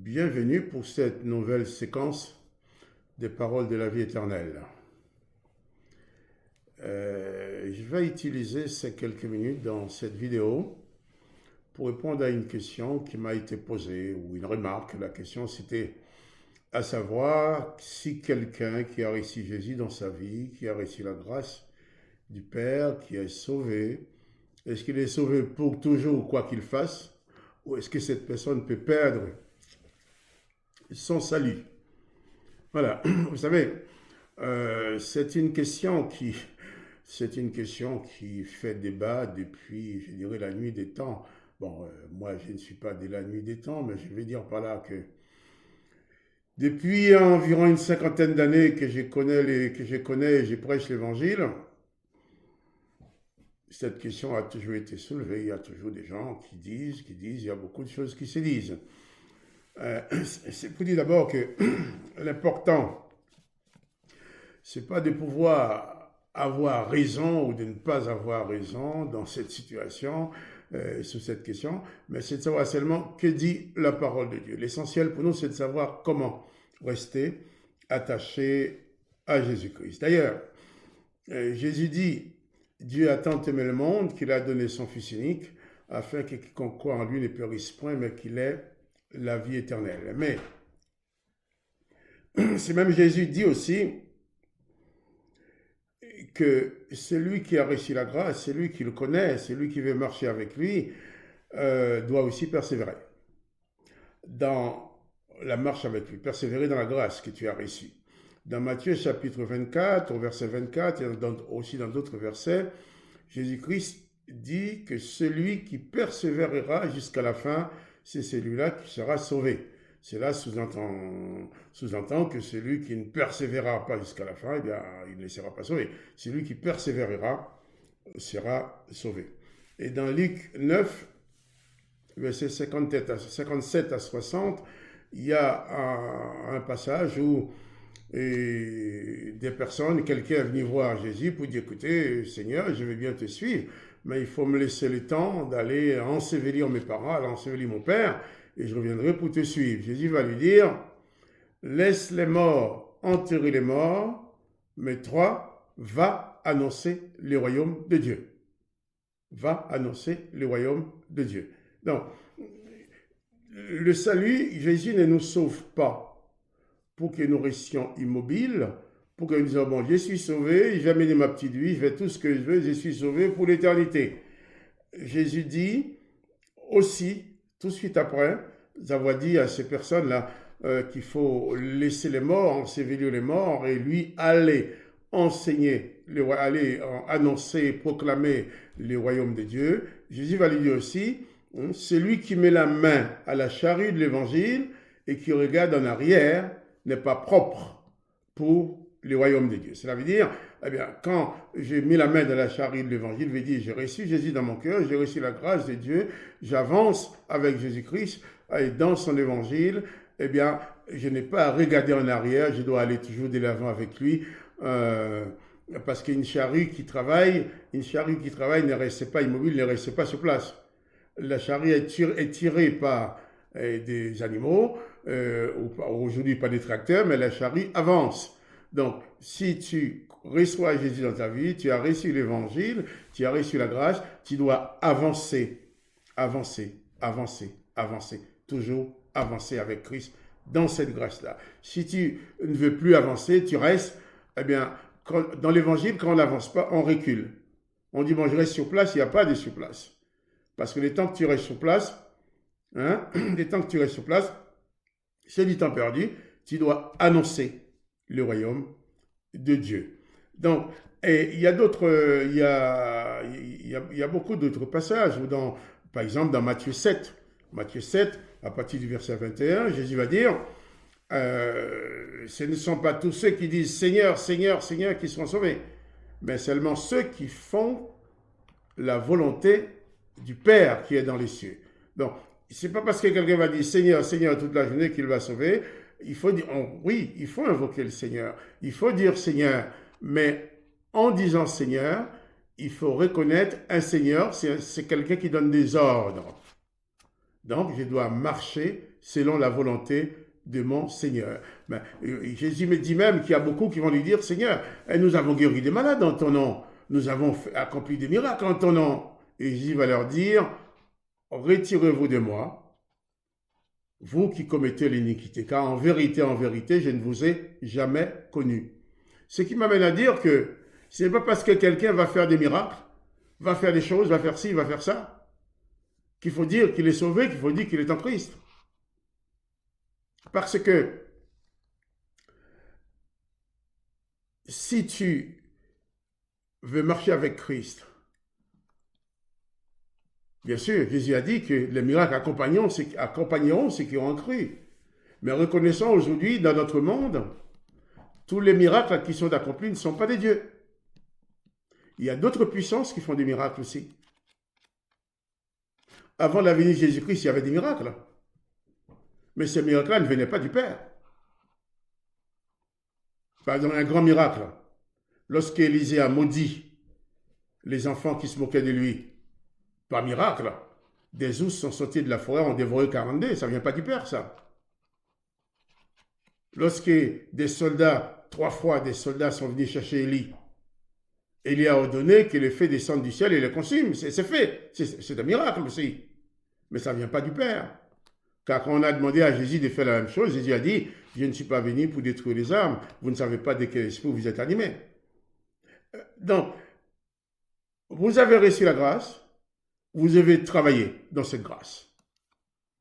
Bienvenue pour cette nouvelle séquence des paroles de la vie éternelle. Je vais utiliser ces quelques minutes dans cette vidéo pour répondre à une question qui m'a été posée ou une remarque. La question c'était à savoir si quelqu'un qui a reçu Jésus dans sa vie, qui a reçu la grâce du Père, qui est sauvé, est-ce qu'il est sauvé pour toujours quoi qu'il fasse ou est-ce que cette personne peut perdre son salut? Voilà, vous savez, c'est une question qui fait débat depuis, je dirais, la nuit des temps. Bon, moi, je ne suis pas de la nuit des temps, mais je vais dire par là que depuis environ une cinquantaine d'années que je connais et je prêche l'Évangile, cette question a toujours été soulevée. Il y a toujours des gens qui disent, il y a beaucoup de choses qui se disent. C'est pour dire d'abord que l'important, c'est pas de pouvoir avoir raison ou de ne pas avoir raison dans cette situation, sur cette question, mais c'est de savoir seulement que dit la parole de Dieu. L'essentiel pour nous, c'est de savoir comment rester attaché à Jésus-Christ. D'ailleurs, Jésus dit, Dieu a tant aimé le monde qu'il a donné son Fils unique, afin que quiconque croit en lui ne périsse point, mais qu'il ait la vie éternelle. Mais, c'est même Jésus dit aussi que celui qui a reçu la grâce, celui qui le connaît, celui qui veut marcher avec lui, doit aussi persévérer dans la marche avec lui, persévérer dans la grâce que tu as reçue. Dans Matthieu chapitre 24, au verset 24, et aussi dans d'autres versets, Jésus-Christ dit que celui qui persévérera jusqu'à la fin, c'est celui-là qui sera sauvé. Cela sous-entend que celui qui ne persévérera pas jusqu'à la fin, eh bien, il ne sera pas sauvé. Celui qui persévérera sera sauvé. Et dans Luc 9, versets 57 à 60, il y a un passage où quelqu'un est venu voir Jésus pour dire, écoutez, Seigneur, je vais bien te suivre, mais il faut me laisser le temps d'aller ensevelir mes parents, aller ensevelir mon père, et je reviendrai pour te suivre. Jésus va lui dire, laisse les morts enterrer les morts, mais toi, va annoncer le royaume de Dieu. Va annoncer le royaume de Dieu. Donc, le salut, Jésus ne nous sauve pas pour que nous restions immobiles, pour que nous disions, bon, je suis sauvé, je vais mener ma petite vie, je fais tout ce que je veux, je suis sauvé pour l'éternité. Jésus dit aussi, tout de suite après, avoir dit à ces personnes-là qu'il faut laisser les morts, ensevelir les morts, et lui aller enseigner, aller annoncer, proclamer le royaume de Dieu. Jésus va lui dire aussi, celui qui met la main à la charrue de l'évangile et qui regarde en arrière n'est pas propre pour le royaume de Dieu. Cela veut dire, eh bien, quand j'ai mis la main dans la charrue de l'évangile, je veux dire, j'ai reçu Jésus dans mon cœur, j'ai reçu la grâce de Dieu, j'avance avec Jésus-Christ et dans son évangile, eh bien, je n'ai pas à regarder en arrière, je dois aller toujours de l'avant avec lui, parce qu'une charrue qui travaille ne reste pas immobile, ne reste pas sur place. La charrue est tirée par des animaux, aujourd'hui pas des tracteurs, mais la charrue avance. Donc, si tu reçois Jésus dans ta vie, tu as reçu l'évangile, tu as reçu la grâce, tu dois avancer, toujours avancer avec Christ dans cette grâce-là. Si tu ne veux plus avancer, tu restes, eh bien, dans l'évangile, quand on n'avance pas, on recule. On dit, bon, je reste sur place, il n'y a pas de sur place. Parce que les temps que tu restes sur place, c'est du temps perdu, tu dois annoncer le royaume de Dieu. Donc, il y a beaucoup d'autres passages, par exemple dans Matthieu 7, à partir du verset 21, Jésus va dire, ce ne sont pas tous ceux qui disent Seigneur, Seigneur, Seigneur qui seront sauvés, mais seulement ceux qui font la volonté du Père qui est dans les cieux. Donc, c'est pas parce que quelqu'un va dire Seigneur, Seigneur toute la journée qu'il va sauver. Il faut dire, oui, il faut invoquer le Seigneur. Il faut dire Seigneur, mais en disant Seigneur, il faut reconnaître un Seigneur, c'est quelqu'un qui donne des ordres. Donc, je dois marcher selon la volonté de mon Seigneur. Ben, Jésus me dit même qu'il y a beaucoup qui vont lui dire, Seigneur, nous avons guéri des malades en ton nom, nous avons accompli des miracles en ton nom. Et Jésus va leur dire, retirez-vous de moi, vous qui commettez l'iniquité, car en vérité, je ne vous ai jamais connu. Ce qui m'amène à dire que ce n'est pas parce que quelqu'un va faire des miracles, va faire des choses, va faire ci, va faire ça, qu'il faut dire qu'il est sauvé, qu'il faut dire qu'il est en Christ. Parce que si tu veux marcher avec Christ, bien sûr, Jésus a dit que les miracles accompagneront ceux qui ont cru. Mais reconnaissons aujourd'hui, dans notre monde, tous les miracles qui sont accomplis ne sont pas des dieux. Il y a d'autres puissances qui font des miracles aussi. Avant la venue de Jésus-Christ, il y avait des miracles. Mais ces miracles-là ne venaient pas du Père. Par exemple, un grand miracle, lorsqu'Élisée a maudit les enfants qui se moquaient de lui, par miracle, des ours sont sortis de la forêt, ont dévoré 42, ça ne vient pas du Père, ça. Lorsque des soldats, 3 fois des soldats sont venus chercher Élie, Élie a ordonné que le feu descende du ciel et le consume, c'est fait, c'est un miracle aussi. Mais ça ne vient pas du Père. Car quand on a demandé à Jésus de faire la même chose, Jésus a dit, je ne suis pas venu pour détruire les âmes, vous ne savez pas de quel esprit vous êtes animés. Donc, vous avez reçu la grâce, vous devez travailler dans cette grâce.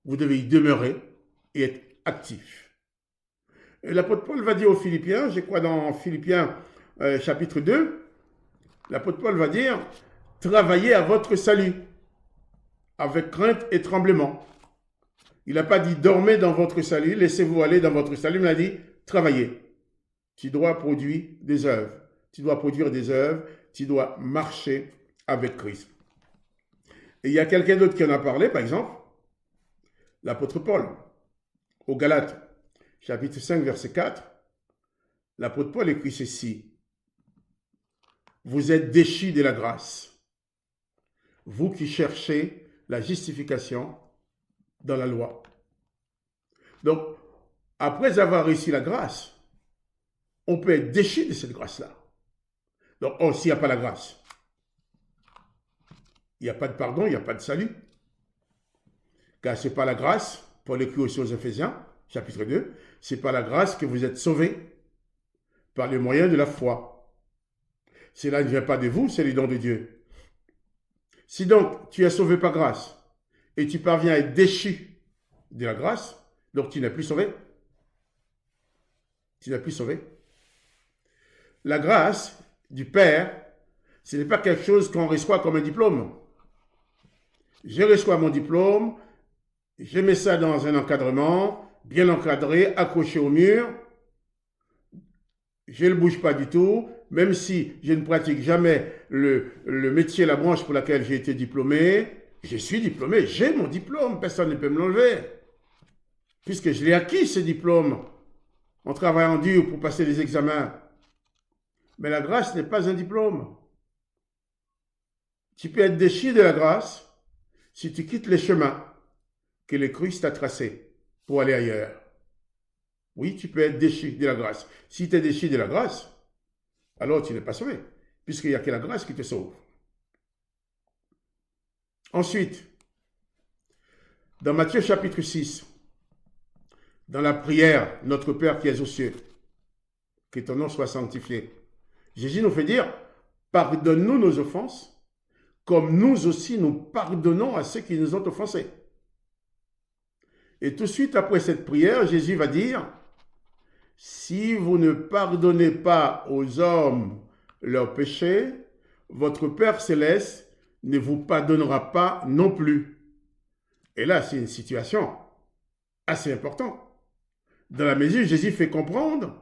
Vous devez y demeurer et être actif. Et l'apôtre Paul va dire aux Philippiens, je crois dans Philippiens chapitre 2, l'apôtre Paul va dire, travaillez à votre salut, avec crainte et tremblement. Il n'a pas dit, dormez dans votre salut, laissez-vous aller dans votre salut, mais il a dit, travaillez. Tu dois produire des œuvres. Tu dois produire des œuvres, tu dois marcher avec Christ. Et il y a quelqu'un d'autre qui en a parlé, par exemple, l'apôtre Paul, aux Galates, chapitre 5, verset 4, l'apôtre Paul écrit ceci, « Vous êtes déchus de la grâce, vous qui cherchez la justification dans la loi. » Donc, après avoir reçu la grâce, on peut être déchu de cette grâce-là. Donc, s'il n'y a pas la grâce, il n'y a pas de pardon, il n'y a pas de salut. Car ce n'est pas la grâce, Paul écrit aussi aux Éphésiens, chapitre 2, ce n'est pas la grâce que vous êtes sauvés par le moyen de la foi. Cela ne vient pas de vous, c'est le don de Dieu. Si donc tu es sauvé par grâce et tu parviens à être déchu de la grâce, donc tu n'es plus sauvé. Tu n'es plus sauvé. La grâce du Père, ce n'est pas quelque chose qu'on reçoit comme un diplôme. Je reçois mon diplôme, je mets ça dans un encadrement, bien encadré, accroché au mur. Je ne le bouge pas du tout, même si je ne pratique jamais le métier, la branche pour laquelle j'ai été diplômé. Je suis diplômé, j'ai mon diplôme, personne ne peut me l'enlever. Puisque je l'ai acquis, ce diplôme, en travaillant dur pour passer les examens. Mais la grâce n'est pas un diplôme. Tu peux être déchu de la grâce si tu quittes les chemins que le Christ a tracés pour aller ailleurs. Oui, tu peux être déchu de la grâce. Si tu es déchu de la grâce, alors tu n'es pas sauvé, puisqu'il n'y a que la grâce qui te sauve. Ensuite, dans Matthieu chapitre 6, dans la prière, notre Père qui es aux cieux, que ton nom soit sanctifié, Jésus nous fait dire, pardonne-nous nos offenses, comme nous aussi nous pardonnons à ceux qui nous ont offensés. Et tout de suite après cette prière, Jésus va dire, si vous ne pardonnez pas aux hommes leurs péchés, votre Père céleste ne vous pardonnera pas non plus. Et là, c'est une situation assez importante. Dans la mesure où Jésus fait comprendre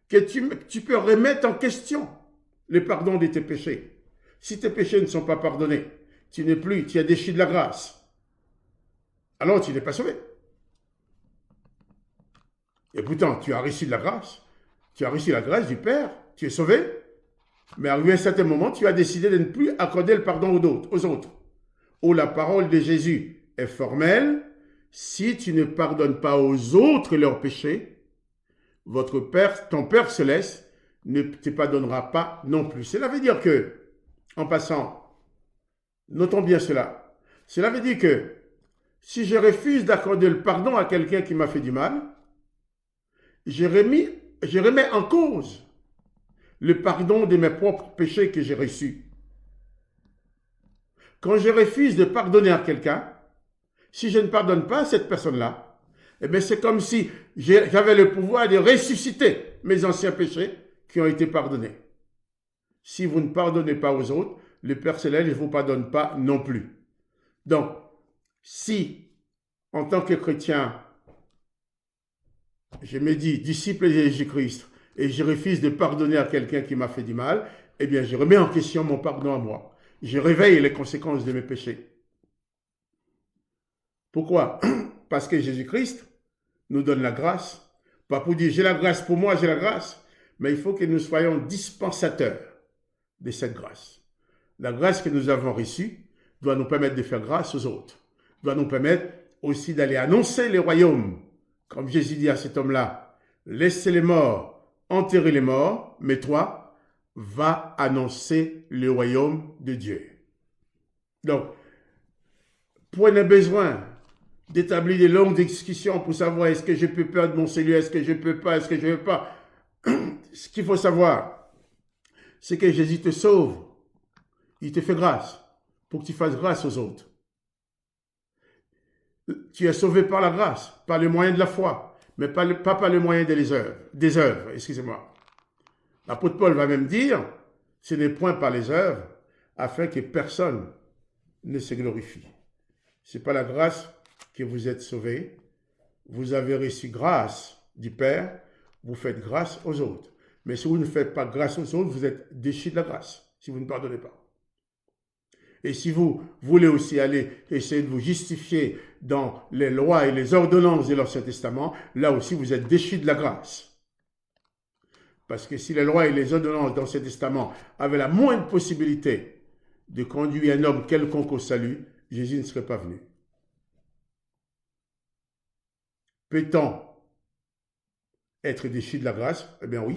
que tu peux remettre en question le pardon de tes péchés. Si tes péchés ne sont pas pardonnés, tu es déchu de la grâce. Alors tu n'es pas sauvé. Et pourtant, tu as reçu de la grâce. Tu as reçu la grâce du Père. Tu es sauvé. Mais arrivé à un certain moment, tu as décidé de ne plus accorder le pardon aux autres. Où la parole de Jésus est formelle. si tu ne pardonnes pas aux autres leurs péchés, ton Père céleste ne te pardonnera pas non plus. Cela veut dire que, en passant, notons bien cela. Cela veut dire que si je refuse d'accorder le pardon à quelqu'un qui m'a fait du mal, je remets en cause le pardon de mes propres péchés que j'ai reçus. Quand je refuse de pardonner à quelqu'un, si je ne pardonne pas à cette personne-là, eh bien c'est comme si j'avais le pouvoir de ressusciter mes anciens péchés qui ont été pardonnés. Si vous ne pardonnez pas aux autres, le Père Céleste ne vous pardonne pas non plus. Donc, si, en tant que chrétien, je me dis disciple de Jésus-Christ et je refuse de pardonner à quelqu'un qui m'a fait du mal, eh bien, je remets en question mon pardon à moi. Je réveille les conséquences de mes péchés. Pourquoi? Parce que Jésus-Christ nous donne la grâce. Pas pour dire j'ai la grâce pour moi, j'ai la grâce, mais il faut que nous soyons dispensateurs de cette grâce. La grâce que nous avons reçue doit nous permettre de faire grâce aux autres, doit nous permettre aussi d'aller annoncer les royaumes. Comme Jésus dit à cet homme-là, laissez les morts enterrer les morts, mais toi, va annoncer le royaume de Dieu. Donc, prenez besoin d'établir des longues discussions pour savoir est-ce que je peux perdre mon salut, est-ce que je peux pas, est-ce que je ne veux pas. Ce qu'il faut savoir, c'est que Jésus te sauve. Il te fait grâce pour que tu fasses grâce aux autres. Tu es sauvé par la grâce, par le moyen de la foi, mais pas par le moyen des œuvres, excusez-moi. L'apôtre Paul va même dire, ce n'est point par les œuvres, afin que personne ne se glorifie. Ce n'est pas la grâce que vous êtes sauvés. Vous avez reçu grâce du Père, vous faites grâce aux autres. Mais si vous ne faites pas grâce aux autres, vous êtes déchus de la grâce, si vous ne pardonnez pas. Et si vous voulez aussi aller essayer de vous justifier dans les lois et les ordonnances de l'Ancien Testament, là aussi vous êtes déchus de la grâce. Parce que si les lois et les ordonnances de l'Ancien Testament avaient la moindre possibilité de conduire un homme quelconque au salut, Jésus ne serait pas venu. Peut-on être déchu de la grâce? Eh bien oui.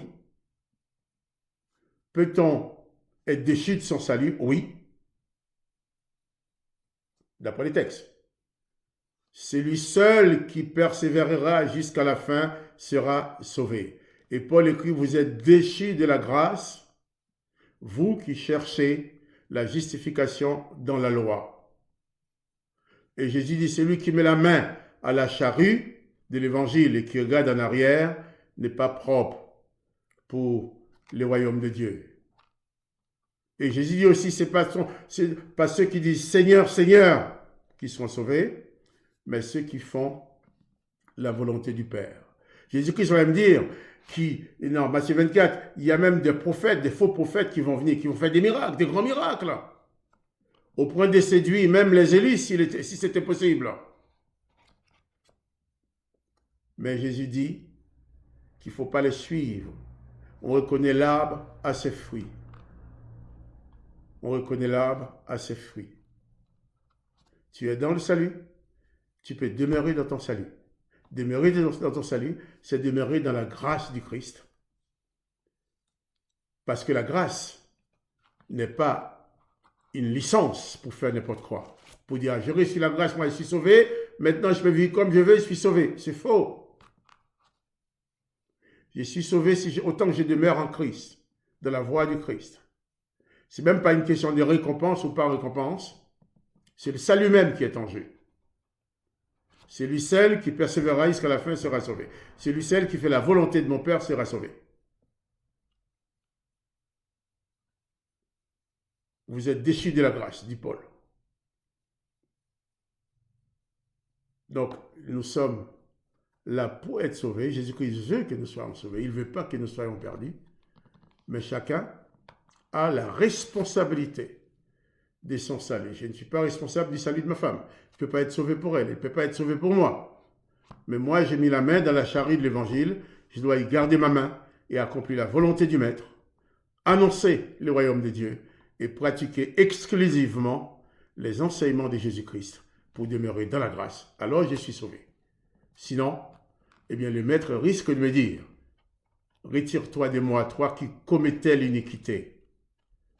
Peut-on être déchu de son salut? Oui. D'après les textes. Celui seul qui persévérera jusqu'à la fin sera sauvé. Et Paul écrit, vous êtes déchus de la grâce, vous qui cherchez la justification dans la loi. Et Jésus dit, celui qui met la main à la charrue de l'évangile et qui regarde en arrière n'est pas propre pour le royaume de Dieu. Et Jésus dit aussi, c'est pas ceux qui disent Seigneur, Seigneur qui seront sauvés, mais ceux qui font la volonté du Père. Jésus-Christ va me dire, dans Matthieu 24, il y a même des prophètes, des faux prophètes qui vont venir, qui vont faire des miracles, des grands miracles, au point de séduire même les élus si c'était possible. Mais Jésus dit qu'il ne faut pas les suivre. On reconnaît l'arbre à ses fruits. On reconnaît l'arbre à ses fruits. Tu es dans le salut, tu peux demeurer dans ton salut. Demeurer dans ton salut, c'est demeurer dans la grâce du Christ. Parce que la grâce n'est pas une licence pour faire n'importe quoi. Pour dire, j'ai reçu la grâce, moi je suis sauvé, maintenant je peux vivre comme je veux, je suis sauvé. C'est faux. Je suis sauvé autant que je demeure en Christ, dans la voie du Christ. Ce n'est même pas une question de récompense ou pas récompense. C'est le salut même qui est en jeu. C'est lui seul qui persévérera jusqu'à la fin sera sauvé. C'est lui seul qui fait la volonté de mon Père sera sauvé. Vous êtes déchus de la grâce, dit Paul. Donc, nous sommes là pour être sauvés. Jésus-Christ veut que nous soyons sauvés. Il ne veut pas que nous soyons perdus. Mais chacun a la responsabilité de son salut. Je ne suis pas responsable du salut de ma femme. Je ne peux pas être sauvé pour elle. Elle ne peut pas être sauvée pour moi. Mais moi, j'ai mis la main dans la charrue de l'évangile. Je dois y garder ma main et accomplir la volonté du Maître, annoncer le royaume de Dieu et pratiquer exclusivement les enseignements de Jésus-Christ pour demeurer dans la grâce, alors je suis sauvé. Sinon, eh bien, le maître risque de me dire, retire-toi de moi, toi qui commettais l'iniquité.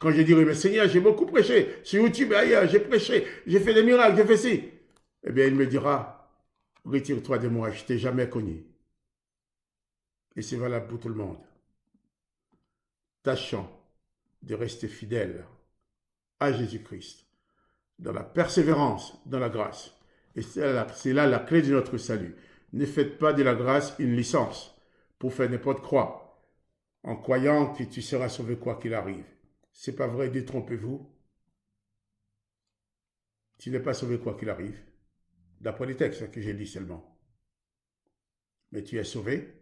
Quand je dirai, mais Seigneur, j'ai beaucoup prêché, sur YouTube et ailleurs, j'ai prêché, j'ai fait des miracles, j'ai fait ci. Eh bien, il me dira, retire-toi de moi, je ne t'ai jamais connu. Et c'est valable pour tout le monde. Tâchons de rester fidèles à Jésus-Christ, dans la persévérance, dans la grâce. Et c'est là la clé de notre salut. Ne faites pas de la grâce une licence pour faire n'importe quoi, en croyant que tu seras sauvé quoi qu'il arrive. C'est pas vrai, détrompez-vous. Tu n'es pas sauvé quoi qu'il arrive, d'après les textes que j'ai dit seulement. Mais tu es sauvé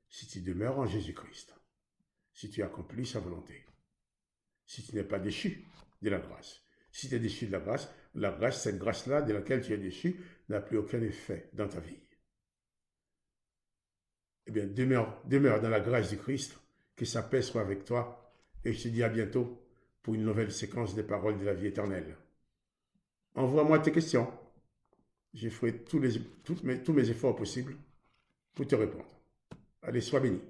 si tu demeures en Jésus-Christ, si tu accomplis sa volonté, si tu n'es pas déchu de la grâce. Si tu es déchu de la grâce, cette grâce-là de laquelle tu es déchu, n'a plus aucun effet dans ta vie. Eh bien, demeure dans la grâce du Christ, que sa paix soit avec toi, et je te dis à bientôt pour une nouvelle séquence des paroles de la vie éternelle. Envoie-moi tes questions. Je ferai tous mes efforts possibles pour te répondre. Allez, sois béni.